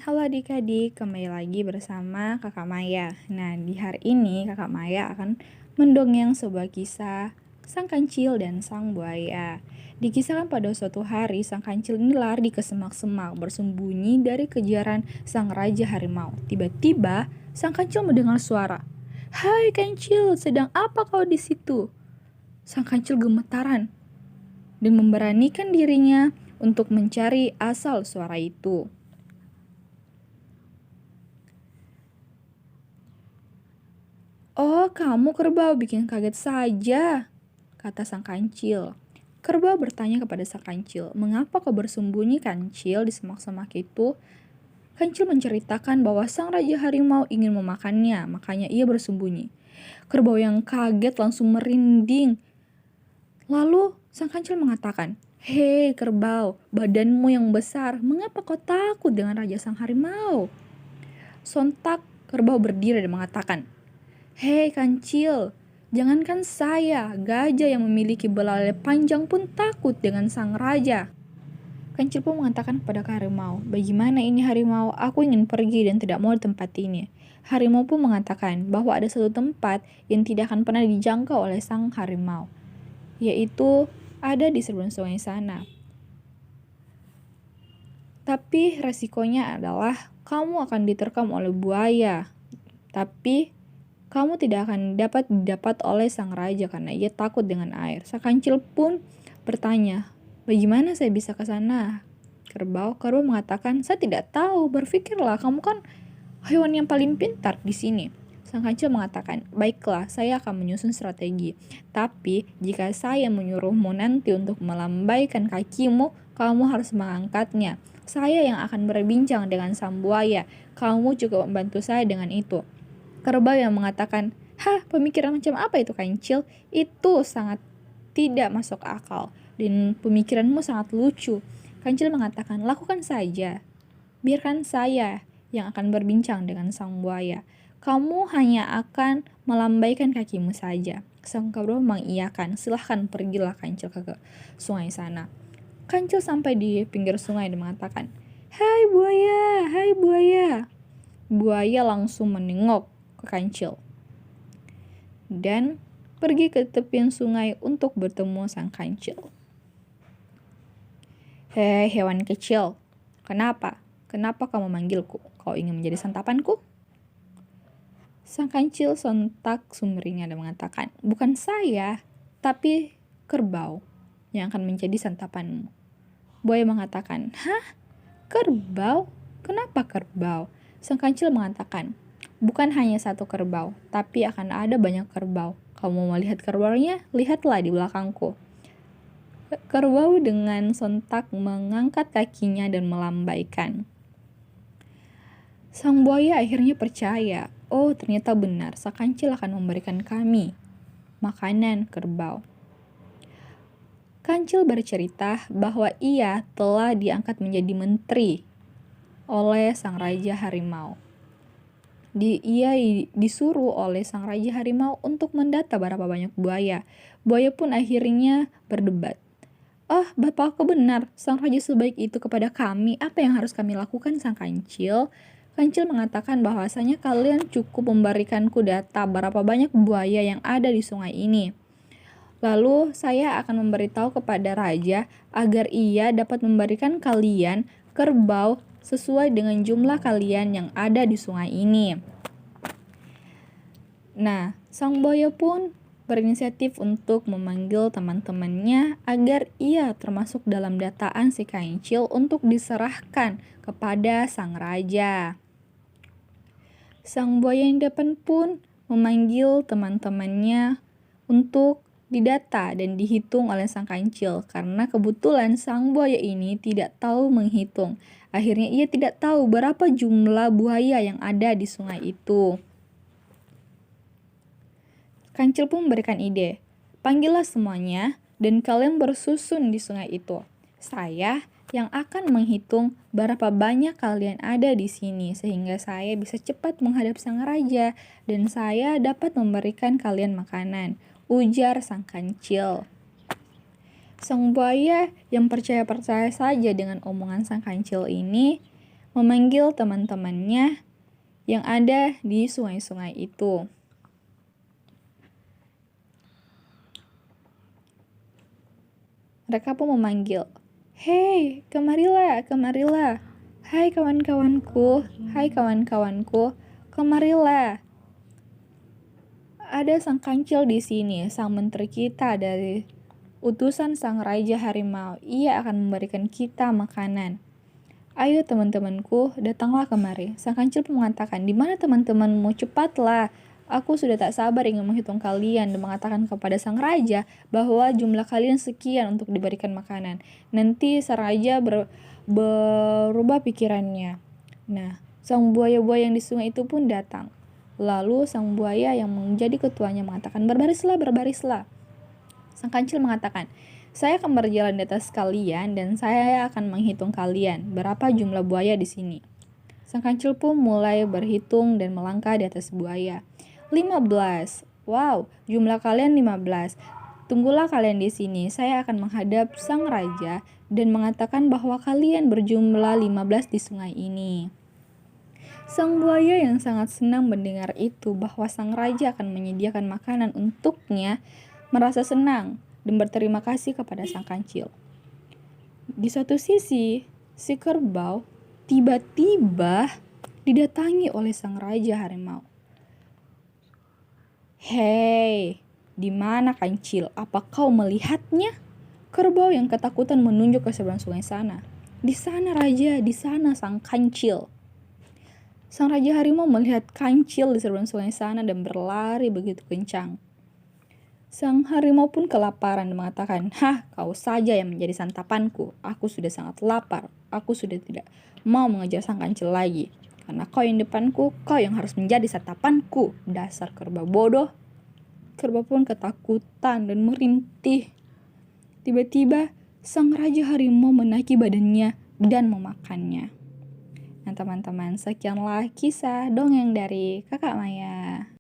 Halo adik-adik, kembali lagi bersama Kakak Maya. Nah, di hari ini Kakak Maya akan mendongeng sebuah kisah Sang Kancil dan Sang Buaya. Dikisahkan pada suatu hari, Sang Kancil ini lari ke semak-semak bersembunyi dari kejaran Sang Raja Harimau. Tiba-tiba, Sang Kancil mendengar suara. "Hai Kancil, sedang apa kau di situ?" Sang Kancil gemetaran dan memberanikan dirinya untuk mencari asal suara itu. "Oh, kamu kerbau, bikin kaget saja," kata Sang Kancil. Kerbau bertanya kepada Sang Kancil, "Mengapa kau bersembunyi, Kancil, di semak-semak itu?" Kancil menceritakan bahwa Sang Raja Harimau ingin memakannya, makanya ia bersembunyi. Kerbau yang kaget langsung merinding. Lalu Sang Kancil mengatakan, "Hei kerbau, badanmu yang besar, mengapa kau takut dengan Raja Sang Harimau?" Sontak kerbau berdiri dan mengatakan, "Hei Kancil, jangankan saya, gajah yang memiliki belalai panjang pun takut dengan sang raja." Kancil pun mengatakan kepada harimau, "Bagaimana ini harimau? Aku ingin pergi dan tidak mau di tempat ini." Harimau pun mengatakan bahwa ada satu tempat yang tidak akan pernah dijangkau oleh sang harimau, yaitu ada di seberang sungai sana. Tapi resikonya adalah kamu akan diterkam oleh buaya. Tapi kamu tidak akan didapat oleh sang raja karena ia takut dengan air. Sang Kancil pun bertanya, "Bagaimana saya bisa ke sana?" Kerbau mengatakan, "Saya tidak tahu, berpikirlah, kamu kan hewan yang paling pintar di sini." Sang Kancil mengatakan, "Baiklah, saya akan menyusun strategi. Tapi jika saya menyuruhmu nanti untuk melambaikan kakimu, kamu harus mengangkatnya. Saya yang akan berbincang dengan sang buaya. Kamu cukup membantu saya dengan itu." Kerbau yang mengatakan, "Hah, pemikiran macam apa itu, Kancil? Itu sangat tidak masuk akal dan pemikiranmu sangat lucu." Kancil mengatakan, "Lakukan saja. Biarkan saya yang akan berbincang dengan sang buaya. Kamu hanya akan melambaikan kakimu saja." Sang kerbau mengiyakan, "Silahkan pergilah Kancil ke sungai sana." Kancil sampai di pinggir sungai dan mengatakan, "Hai buaya, hai buaya." Buaya langsung menengok ke Kancil dan pergi ke tepian sungai untuk bertemu sang Kancil. "Hei hewan kecil, kenapa? Kenapa kamu memanggilku? Kau ingin menjadi santapanku?" Sang Kancil sontak sumringah dan mengatakan, "Bukan saya, tapi kerbau yang akan menjadi santapanmu." Buaya mengatakan, "Hah? Kerbau? Kenapa kerbau?" Sang Kancil mengatakan, "Bukan hanya satu kerbau, tapi akan ada banyak kerbau. Kamu mau lihat kerbaunya? Lihatlah di belakangku." Kerbau dengan sontak mengangkat kakinya dan melambaikan. Sang buaya akhirnya percaya. "Oh, ternyata benar, Sang Kancil akan memberikan kami makanan kerbau." Kancil bercerita bahwa ia telah diangkat menjadi menteri oleh sang Raja Harimau. Ia disuruh oleh sang Raja Harimau untuk mendata berapa banyak buaya. Buaya pun akhirnya berdebat. "Oh, bapakku benar, sang raja sebaik itu kepada kami. Apa yang harus kami lakukan, Sang Kancil?" Kancil mengatakan bahwasanya kalian cukup memberikanku data berapa banyak buaya yang ada di sungai ini. Lalu saya akan memberitahu kepada raja agar ia dapat memberikan kalian kerbau sesuai dengan jumlah kalian yang ada di sungai ini. Nah, sang buaya pun berinisiatif untuk memanggil teman-temannya agar ia termasuk dalam dataan si Kancil untuk diserahkan kepada sang raja. Sang buaya yang depan pun memanggil teman-temannya untuk didata dan dihitung oleh sang Kancil karena kebetulan sang buaya ini tidak tahu menghitung. Akhirnya ia tidak tahu berapa jumlah buaya yang ada di sungai itu. Kancil pun memberikan ide, "Panggillah semuanya dan kalian bersusun di sungai itu. Saya yang akan menghitung berapa banyak kalian ada di sini sehingga saya bisa cepat menghadap sang raja dan saya dapat memberikan kalian makanan," ujar sang Kancil. Sang buaya yang percaya-percaya saja dengan omongan sang Kancil ini memanggil teman-temannya yang ada di sungai-sungai itu. Mereka pun memanggil, "Hei, kemarilah, kemarilah. Hai kawan-kawanku, hai kawan-kawanku, kemarilah. Ada sang kancil di sini, sang menteri kita dari utusan sang raja harimau. Ia akan memberikan kita makanan. Ayo teman-temanku, datanglah kemari." Sang kancil pun mengatakan, "Di mana teman-temanmu? Cepatlah. Aku sudah tak sabar ingin menghitung kalian," dan mengatakan kepada sang raja bahwa jumlah kalian sekian untuk diberikan makanan. Nanti sang raja berubah pikirannya. Nah, sang buaya-buaya yang di sungai itu pun datang. Lalu sang buaya yang menjadi ketuanya mengatakan, "Berbarislah, berbarislah." Sang kancil mengatakan, "Saya akan berjalan di atas kalian dan saya akan menghitung kalian. Berapa jumlah buaya di sini?" Sang kancil pun mulai berhitung dan melangkah di atas buaya. 15. Wow, jumlah kalian 15. Tunggulah kalian di sini. Saya akan menghadap sang raja dan mengatakan bahwa kalian berjumlah 15 di sungai ini. Sang buaya yang sangat senang mendengar itu bahwa sang raja akan menyediakan makanan untuknya, merasa senang dan berterima kasih kepada sang kancil. Di satu sisi, si kerbau tiba-tiba didatangi oleh sang raja harimau. "Hei, di mana kancil? Apa kau melihatnya?" Kerbau yang ketakutan menunjuk ke seberang sungai sana. "Di sana raja, di sana sang kancil." Sang raja harimau melihat kancil di seberang sungai sana dan berlari begitu kencang. Sang harimau pun kelaparan dan mengatakan, "Hah, kau saja yang menjadi santapanku. Aku sudah sangat lapar. Aku sudah tidak mau mengejar sang kancil lagi. Karena kau yang depanku, kau yang harus menjadi santapanku. Dasar kerbau bodoh." Kerbau pun ketakutan dan merintih. Tiba-tiba, sang raja harimau menaiki badannya dan memakannya. Nah teman-teman, sekianlah kisah dongeng dari Kakak Maya.